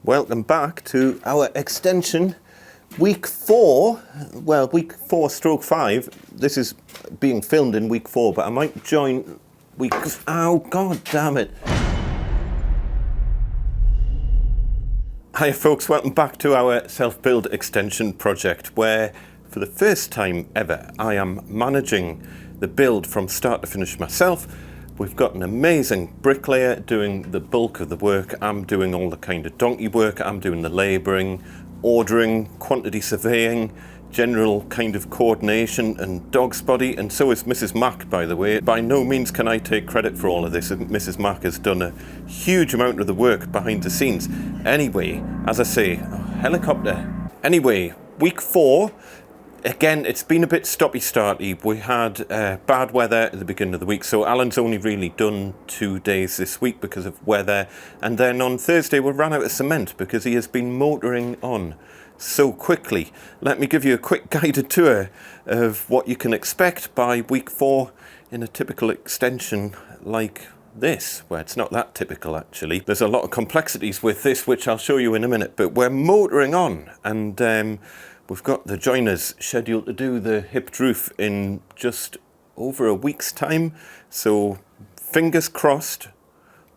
Welcome back to our extension, week 4, well, week 4/5. This is being filmed in week 4, but I might join week... Oh, god damn it. Hi folks, welcome back to our self-build extension project, where for the first time ever I am managing the build from start to finish myself. We've got an amazing bricklayer doing the bulk of the work. I'm doing all the kind of donkey work. I'm doing the labouring, ordering, quantity surveying, general kind of coordination and dog's body. And so is Mrs. Mac, by the way. By no means can I take credit for all of this. Mrs. Mac has done a huge amount of the work behind the scenes. Anyway, as I say, helicopter. Anyway, week 4. Again, it's been a bit stoppy-starty. We had bad weather at the beginning of the week, so Alan's only really done 2 days this week because of weather. And then on Thursday, we ran out of cement because he has been motoring on so quickly. Let me give you a quick guided tour of what you can expect by week 4 in a typical extension like this. Well, it's not that typical, actually. There's a lot of complexities with this, which I'll show you in a minute, but we're motoring on, and we've got the joiners scheduled to do the hipped roof in just over a week's time. So fingers crossed,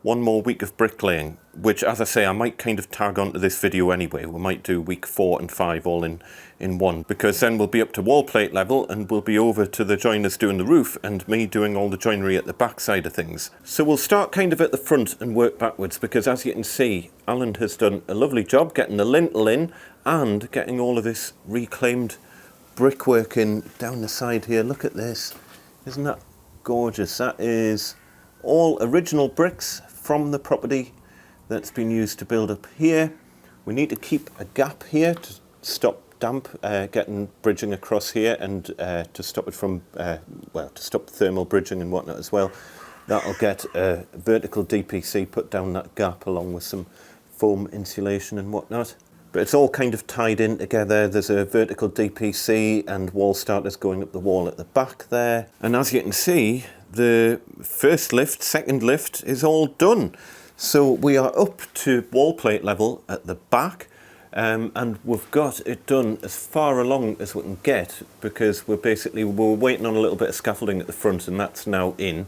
one more week of bricklaying, which, as I say, I might kind of tag onto this video anyway. We might do week 4 and 5 all in one, because then we'll be up to wall plate level and we'll be over to the joiners doing the roof and me doing all the joinery at the back side of things. So we'll start kind of at the front and work backwards, because as you can see, Alan has done a lovely job getting the lintel in and getting all of this reclaimed brickwork in down the side here. Look at this. Isn't that gorgeous? That is all original bricks from the property that's been used to build up here. We need to keep a gap here to stop damp getting bridging across here, and to stop it from, well, to stop thermal bridging and whatnot as well. That'll get a vertical DPC put down that gap along with some foam insulation and whatnot. But it's all kind of tied in together. There's a vertical DPC and wall starters going up the wall at the back there. And as you can see, the first lift, second lift is all done. So we are up to wall plate level at the back, and we've got it done as far along as we can get, because we're waiting on a little bit of scaffolding at the front, and that's now in.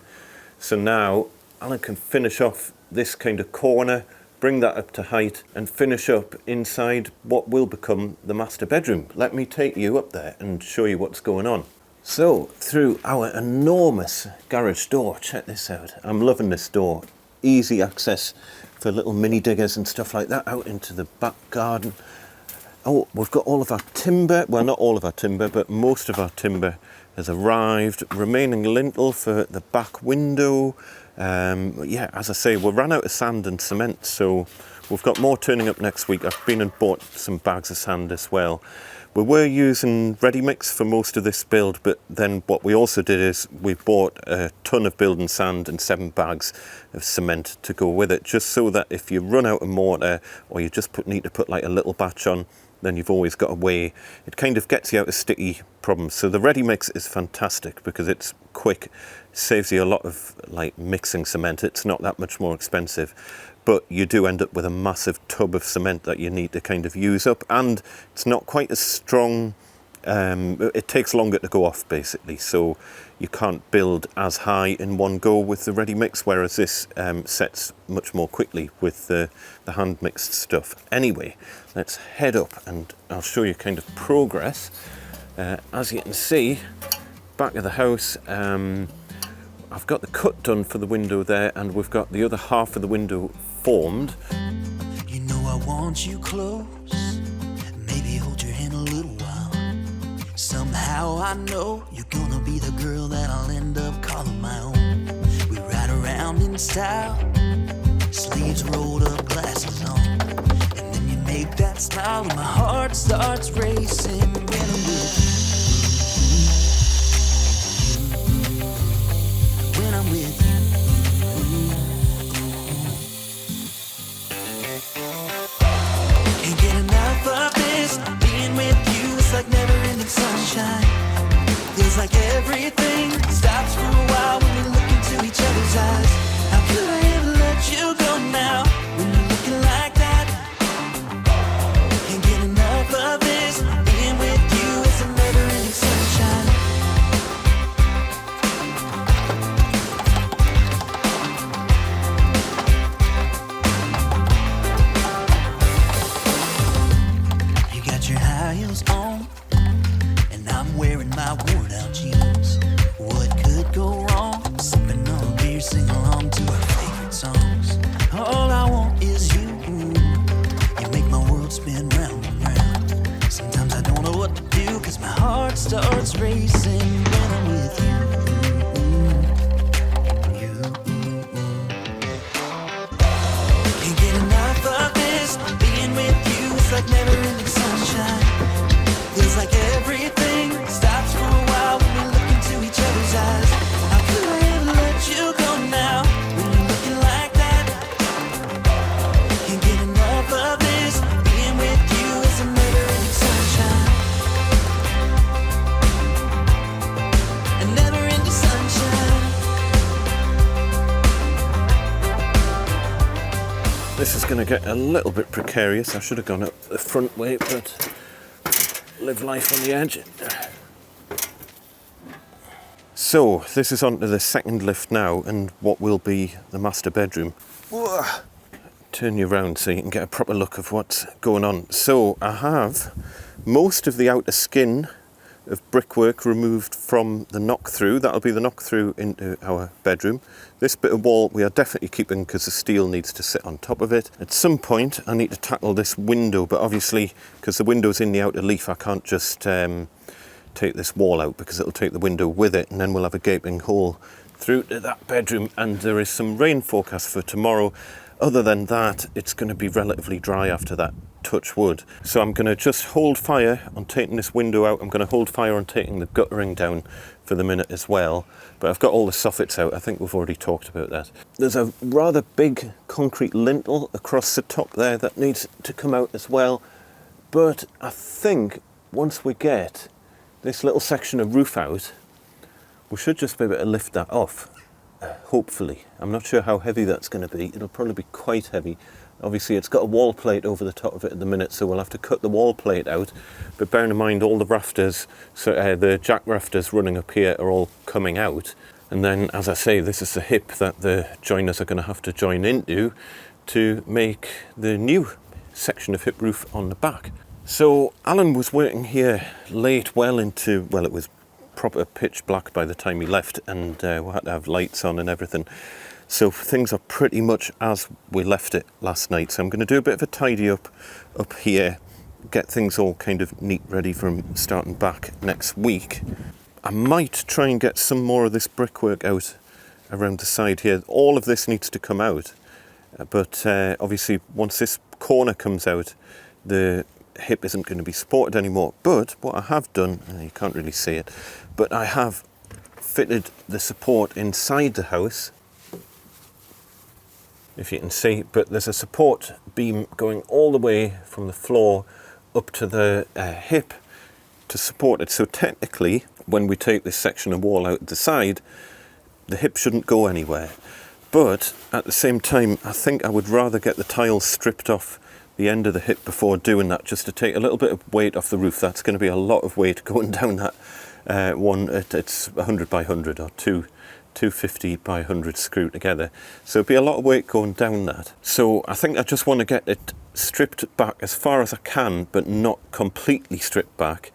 So now Alan can finish off this kind of corner, bring that up to height, and finish up inside what will become the master bedroom. Let me take you up there and show you what's going on. So, through our enormous garage door, check this out. I'm loving this door. Easy access for little mini diggers and stuff like that out into the back garden. Oh, we've got all of our timber. Well, not all of our timber, but most of our timber has arrived. Remaining lintel for the back window. Yeah, as I say, we ran out of sand and cement, so we've got more turning up next week. I've been and bought some bags of sand as well. We were using ready mix for most of this build, but then what we also did is we bought a ton of building sand and 7 bags of cement to go with it, just so that if you run out of mortar or you just need to put like a little batch on, then you've always got a way. It kind of gets you out of sticky problems. So the ready mix is fantastic because it's quick, saves you a lot of like mixing cement. It's not that much more expensive, but you do end up with a massive tub of cement that you need to kind of use up, and it's not quite as strong. It takes longer to go off basically, so you can't build as high in one go with the ready mix, whereas this sets much more quickly with the hand mixed stuff. Anyway, let's head up and I'll show you kind of progress. As you can see, back of the house, I've got the cut done for the window there, and we've got the other half of the window formed. You know I want you close, maybe hold your hand a little while. Somehow I know you're gonna be the girl that I'll end up calling my own. We ride around in style, sleeves rolled up, glasses on, and then you make that smile and my heart starts racing when I'm with you. When I'm with you. Can't get enough of this, being with you is like never-ending sunshine. Feels like everything stops for a while when we look into each other's eyes. How could I ever let you go now when you're looking like that? to get a little bit precarious. I should have gone up the front way, but live life on the edge. So this is onto the second lift now, and what will be the master bedroom. Turn you around so you can get a proper look of what's going on. So I have most of the outer skin of brickwork removed from the knock-through. That'll be the knock-through into our bedroom. This bit of wall we are definitely keeping because the steel needs to sit on top of it. At some point I need to tackle this window, but obviously because the window's in the outer leaf, I can't just take this wall out because it'll take the window with it, and then we'll have a gaping hole through to that bedroom. And there is some rain forecast for tomorrow. Other than that, it's going to be relatively dry after that, touch wood. So I'm going to just hold fire on taking this window out. I'm going to hold fire on taking the guttering down for the minute as well. But I've got all the soffits out. I think we've already talked about that. There's a rather big concrete lintel across the top there that needs to come out as well. But I think once we get this little section of roof out, we should just be able to lift that off. Hopefully. I'm not sure how heavy that's going to be. It'll probably be quite heavy. Obviously it's got a wall plate over the top of it at the minute, so we'll have to cut the wall plate out. But bearing in mind all the rafters, so the jack rafters running up here are all coming out. And then, as I say, this is the hip that the joiners are going to have to join into to make the new section of hip roof on the back. So Alan was working here late, well into, well, it was proper pitch black by the time he left, and we had to have lights on and everything. So things are pretty much as we left it last night. So I'm going to do a bit of a tidy up here, get things all kind of neat, ready for starting back next week. I might try and get some more of this brickwork out around the side here. All of this needs to come out, but obviously once this corner comes out, the hip isn't going to be supported anymore. But what I have done, you can't really see it, but I have fitted the support inside the house, if you can see. But there's a support beam going all the way from the floor up to the hip to support it. So technically, when we take this section of wall out the side, the hip shouldn't go anywhere. But at the same time, I think I would rather get the tiles stripped off the end of the hip before doing that, just to take a little bit of weight off the roof. That's going to be a lot of weight going down that one. It's 100 by 100 or 250 by 100 screwed together, so it'll be a lot of weight going down that. So I think I just want to get it stripped back as far as I can, but not completely stripped back,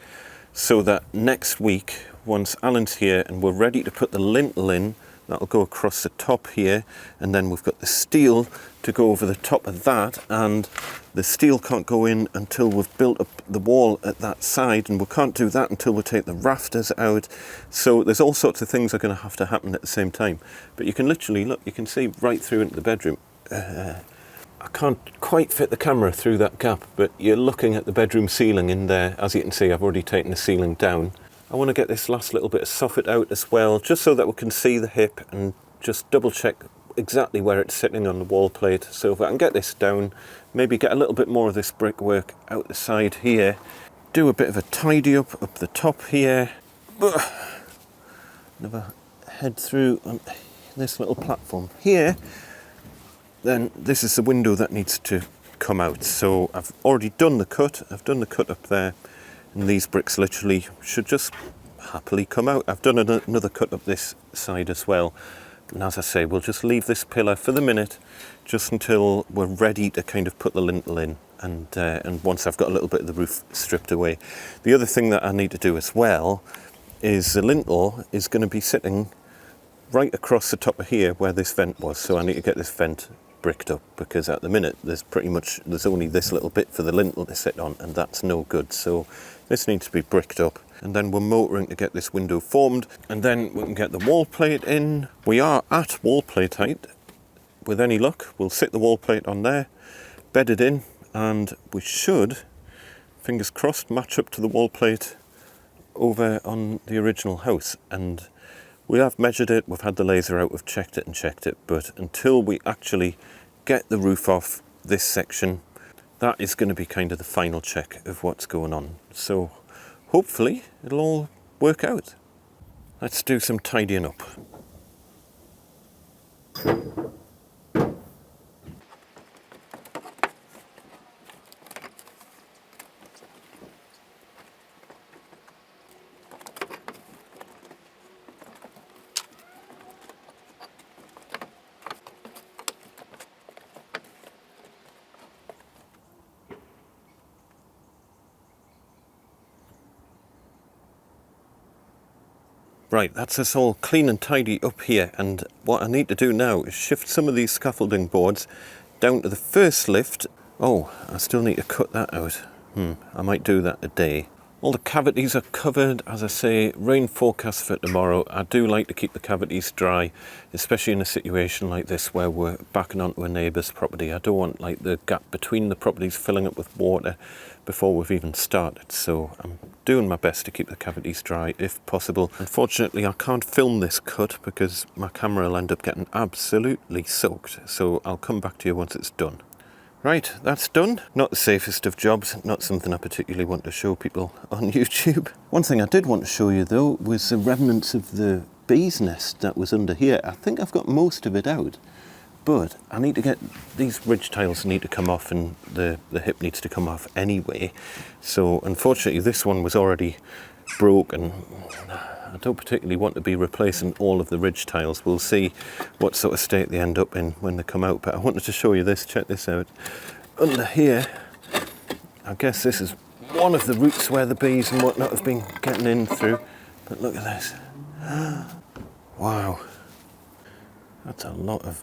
so that next week, once Alan's here and we're ready to put the lintel in, that'll go across the top here, and then we've got the steel to go over the top of that, and the steel can't go in until we've built up the wall at that side, and we can't do that until we take the rafters out. So there's all sorts of things that are going to have to happen at the same time. But you can literally look, you can see right through into the bedroom. I can't quite fit the camera through that gap, but you're looking at the bedroom ceiling in there. As you can see, I've already taken the ceiling down. I want to get this last little bit of soffit out as well, just so that we can see the hip and just double check exactly where it's sitting on the wall plate. So if I can get this down, maybe get a little bit more of this brickwork out the side here, do a bit of a tidy up the top here, never head through on this little platform here. Then this is the window that needs to come out. So I've already done the cut. I've done the cut up there, and these bricks literally should just happily come out. I've done another cut up this side as well. And as I say, we'll just leave this pillar for the minute, just until we're ready to kind of put the lintel in, and once I've got a little bit of the roof stripped away. The other thing that I need to do as well is the lintel is going to be sitting right across the top of here where this vent was. So I need to get this vent bricked up, because at the minute there's only this little bit for the lintel to sit on, and that's no good. So this needs to be bricked up, and then we're motoring to get this window formed, and then we can get the wall plate in. We are at wall plate height. With any luck, we'll sit the wall plate on there, bed it in, and we should, fingers crossed, match up to the wall plate over on the original house. And we have measured it, we've had the laser out, we've checked it, but until we actually get the roof off this section, that is going to be kind of the final check of what's going on. So hopefully it'll all work out. Let's do some tidying up. Right, that's us all clean and tidy up here, and what I need to do now is shift some of these scaffolding boards down to the first lift. Oh, I still need to cut that out. I might do that today. All the cavities are covered, as I say, rain forecast for tomorrow. I do like to keep the cavities dry, especially in a situation like this where we're backing onto a neighbour's property. I don't want like the gap between the properties filling up with water before we've even started. So I'm doing my best to keep the cavities dry if possible. Unfortunately, I can't film this cut because my camera will end up getting absolutely soaked. So I'll come back to you once it's done. Right, that's done. Not the safest of jobs, not something I particularly want to show people on YouTube. One thing I did want to show you though was the remnants of the bee's nest that was under here. I think I've got most of it out, but I need to get, these ridge tiles need to come off and the hip needs to come off anyway. So unfortunately this one was already broken. I don't particularly want to be replacing all of the ridge tiles. We'll see what sort of state they end up in when they come out, but I wanted to show you this. Check this out. Under here, I guess this is one of the routes where the bees and whatnot have been getting in through, but look at this. Wow, that's a lot of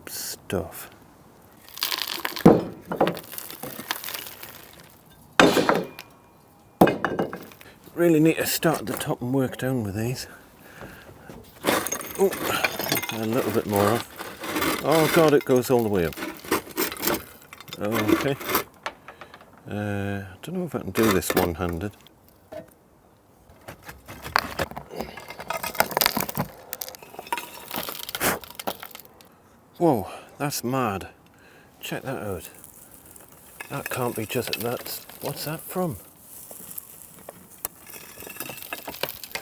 stuff. Really need to start at the top and work down with these. Oh, a little bit more off. Oh god, it goes all the way up. Okay. I don't know if I can do this one-handed. Whoa, that's mad. Check that out. That can't be just, that's, what's that from?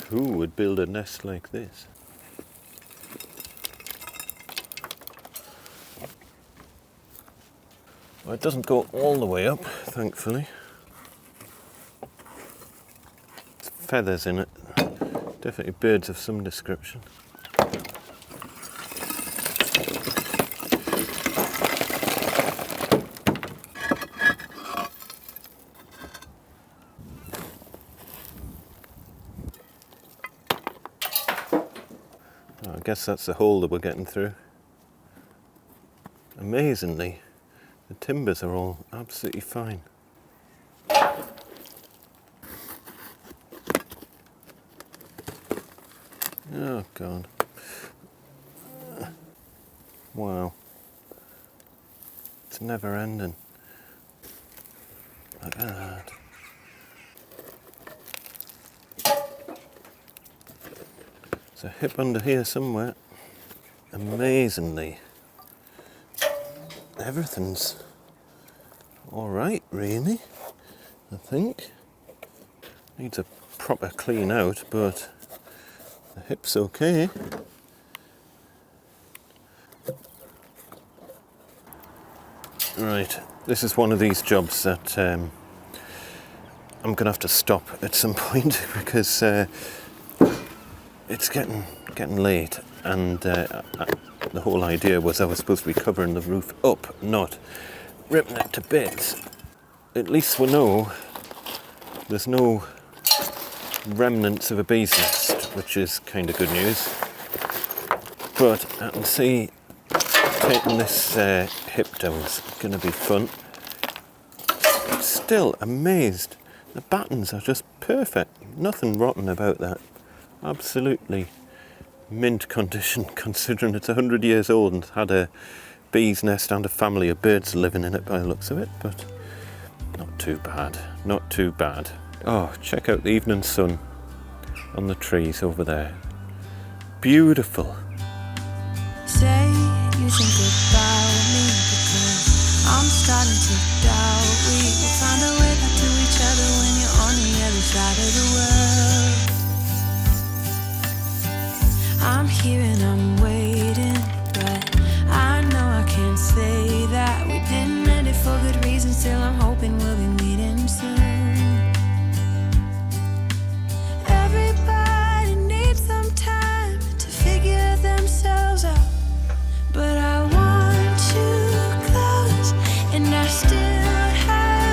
Who would build a nest like this? Well, it doesn't go all the way up, thankfully. There's feathers in it. Definitely birds of some description. I guess that's the hole that we're getting through. Amazingly, the timbers are all absolutely fine. Oh god. Wow. It's never ending. Look at that. There's a hip under here somewhere. Amazingly, everything's alright really, I think. Needs a proper clean out, but the hip's okay. Right, this is one of these jobs that I'm going to have to stop at some point because it's getting late, and the whole idea was I was supposed to be covering the roof up, not ripping it to bits. At least we know there's no remnants of a bee's nest, which is kind of good news. But I can see taking this hip down is going to be fun. Still amazed. The battens are just perfect. Nothing rotten about that. Absolutely mint condition, considering it's 100 years old and had a bee's nest and a family of birds living in it by the looks of it, but not too bad, not too bad. Oh, check out the evening sun on the trees over there. Beautiful. Say you think about me because I'm starting to doubt we will find a way back to each other when you're on the other side of the world. I'm here and I'm waiting, but I know I can't say that we didn't end it for good reason. Still I'm hoping we'll be meeting soon. Everybody needs some time to figure themselves out, but I want you close and I still have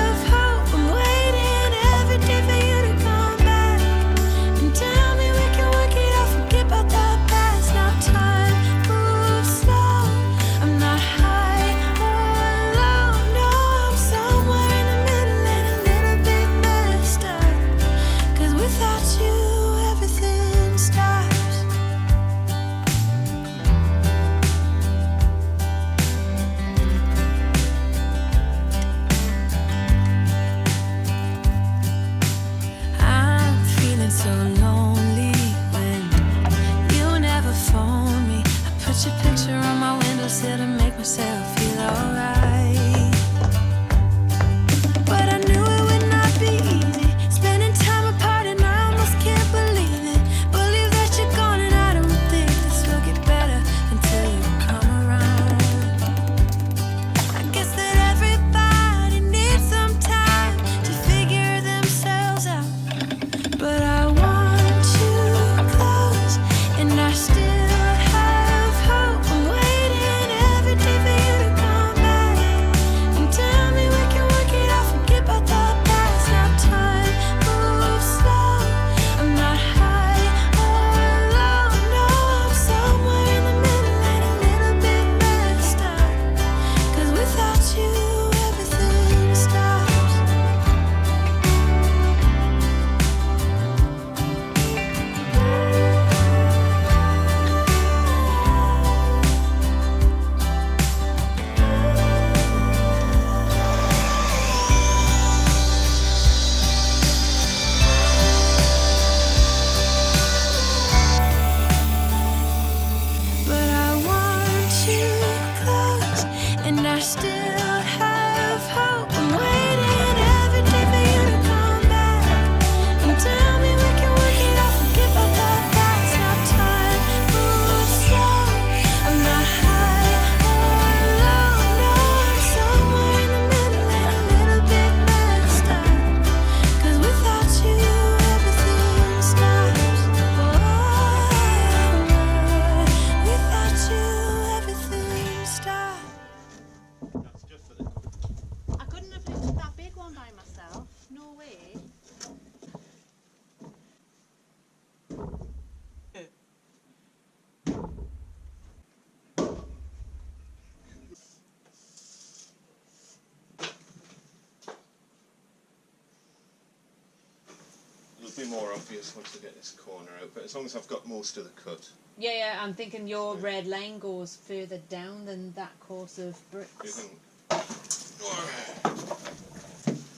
should be more obvious once I get this corner out, but as long as I've got most of the cut. Yeah, I'm thinking your red line goes further down than that course of bricks.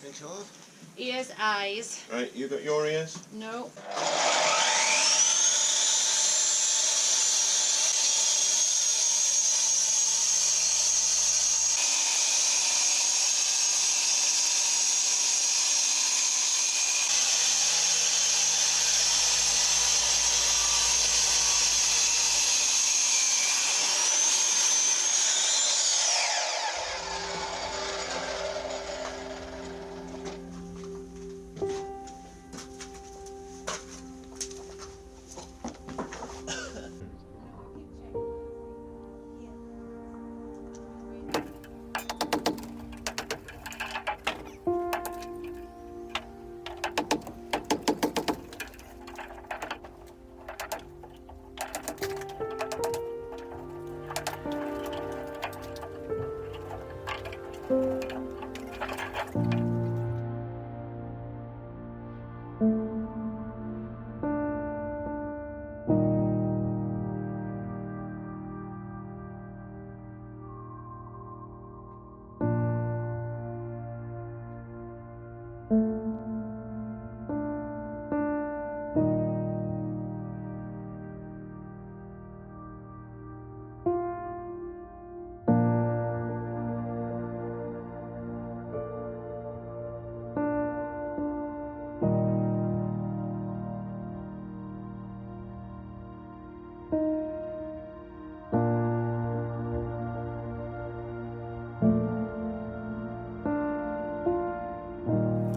Think so? Ears, eyes. Right, you got your ears? No.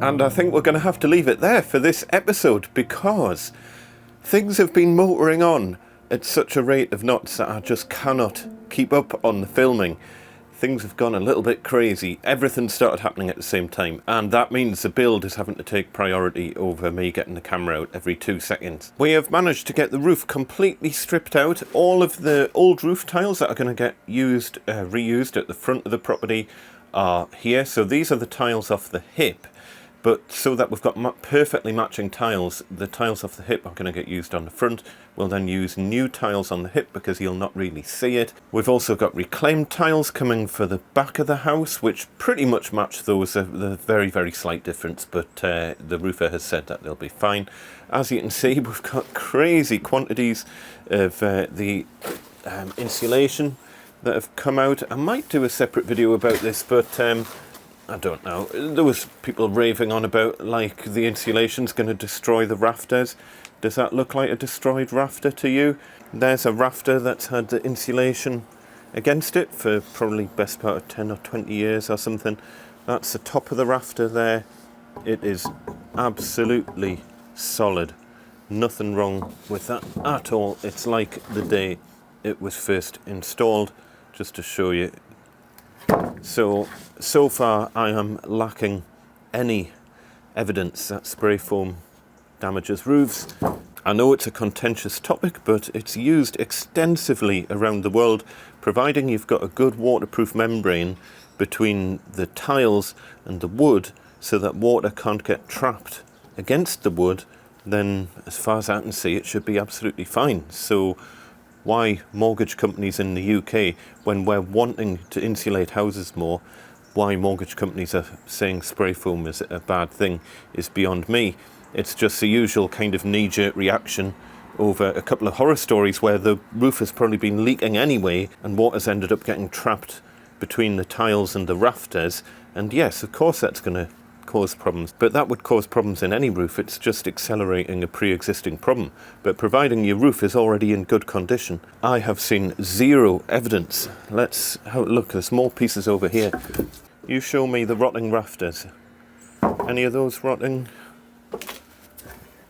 And I think we're going to have to leave it there for this episode, because things have been motoring on at such a rate of knots that I just cannot keep up on the filming. Things have gone a little bit crazy. Everything started happening at the same time, and that means the build is having to take priority over me getting the camera out every 2 seconds. We have managed to get the roof completely stripped out. All of the old roof tiles that are going to get reused at the front of the property are here. So these are the tiles off the hip. But so that we've got perfectly matching tiles, the tiles off the hip are going to get used on the front. We'll then use new tiles on the hip because you'll not really see it. We've also got reclaimed tiles coming for the back of the house, which pretty much match those. The very, very slight difference, but the roofer has said that they'll be fine. As you can see, we've got crazy quantities of the insulation that have come out. I might do a separate video about this, but I don't know. There was people raving on about like the insulation's going to destroy the rafters. Does that look like a destroyed rafter to you? There's a rafter that's had the insulation against it for probably best part of 10 or 20 years or something. That's the top of the rafter there. It is absolutely solid. Nothing wrong with that at all. It's like the day it was first installed, just to show you. So far I am lacking any evidence that spray foam damages roofs. I know it's a contentious topic, but it's used extensively around the world. Providing you've got a good waterproof membrane between the tiles and the wood so that water can't get trapped against the wood, then as far as I can see, it should be absolutely fine. So why mortgage companies in the UK, when we're wanting to insulate houses more, why mortgage companies are saying spray foam is a bad thing is beyond me. It's just the usual kind of knee-jerk reaction over a couple of horror stories where the roof has probably been leaking anyway and water's ended up getting trapped between the tiles and the rafters. And yes, of course that's going to cause problems, but that would cause problems in any roof. It's just accelerating a pre-existing problem. But providing your roof is already in good condition, I have seen zero evidence. Let's have a look. There's more pieces over here. You show me the rotting rafters. Any of those rotting?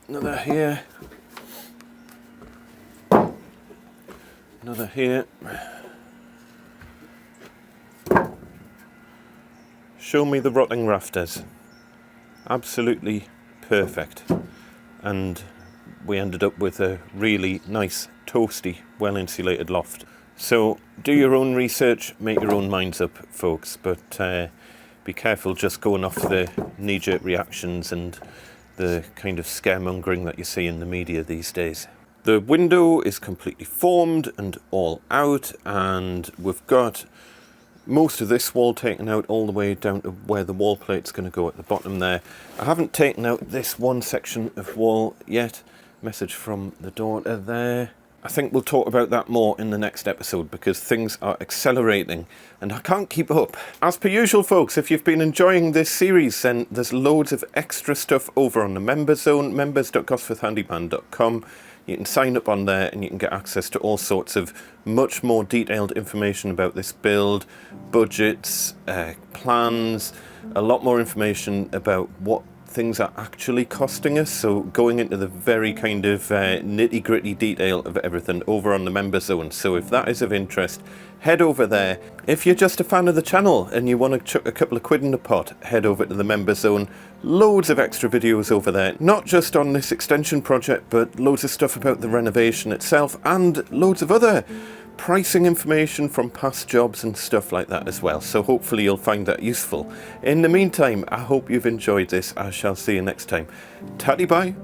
Another here. Another here. Show me the rotting rafters. Absolutely perfect. And we ended up with a really nice, toasty, well-insulated loft. So do your own research, make your own minds up, folks, but be careful just going off the knee-jerk reactions and the kind of scaremongering that you see in the media these days. The window is completely formed and all out, and we've got most of this wall taken out all the way down to where the wall plate's going to go at the bottom there. I haven't taken out this one section of wall yet. Message from the daughter there. I think we'll talk about that more in the next episode because things are accelerating and I can't keep up. As per usual, folks, if you've been enjoying this series, then there's loads of extra stuff over on the member zone, members.gosforthhandyman.com. You can sign up on there and you can get access to all sorts of much more detailed information about this build, budgets, plans, a lot more information about what things are actually costing us, so going into the very kind of nitty-gritty detail of everything over on the member zone. So if that is of interest, head over there. If you're just a fan of the channel and you want to chuck a couple of quid in the pot, head over to the member zone. Loads of extra videos over there, not just on this extension project, but loads of stuff about the renovation itself and loads of other pricing information from past jobs and stuff like that as well. So hopefully you'll find that useful. In the meantime, I hope you've enjoyed this. I shall see you next time. Tatty bye.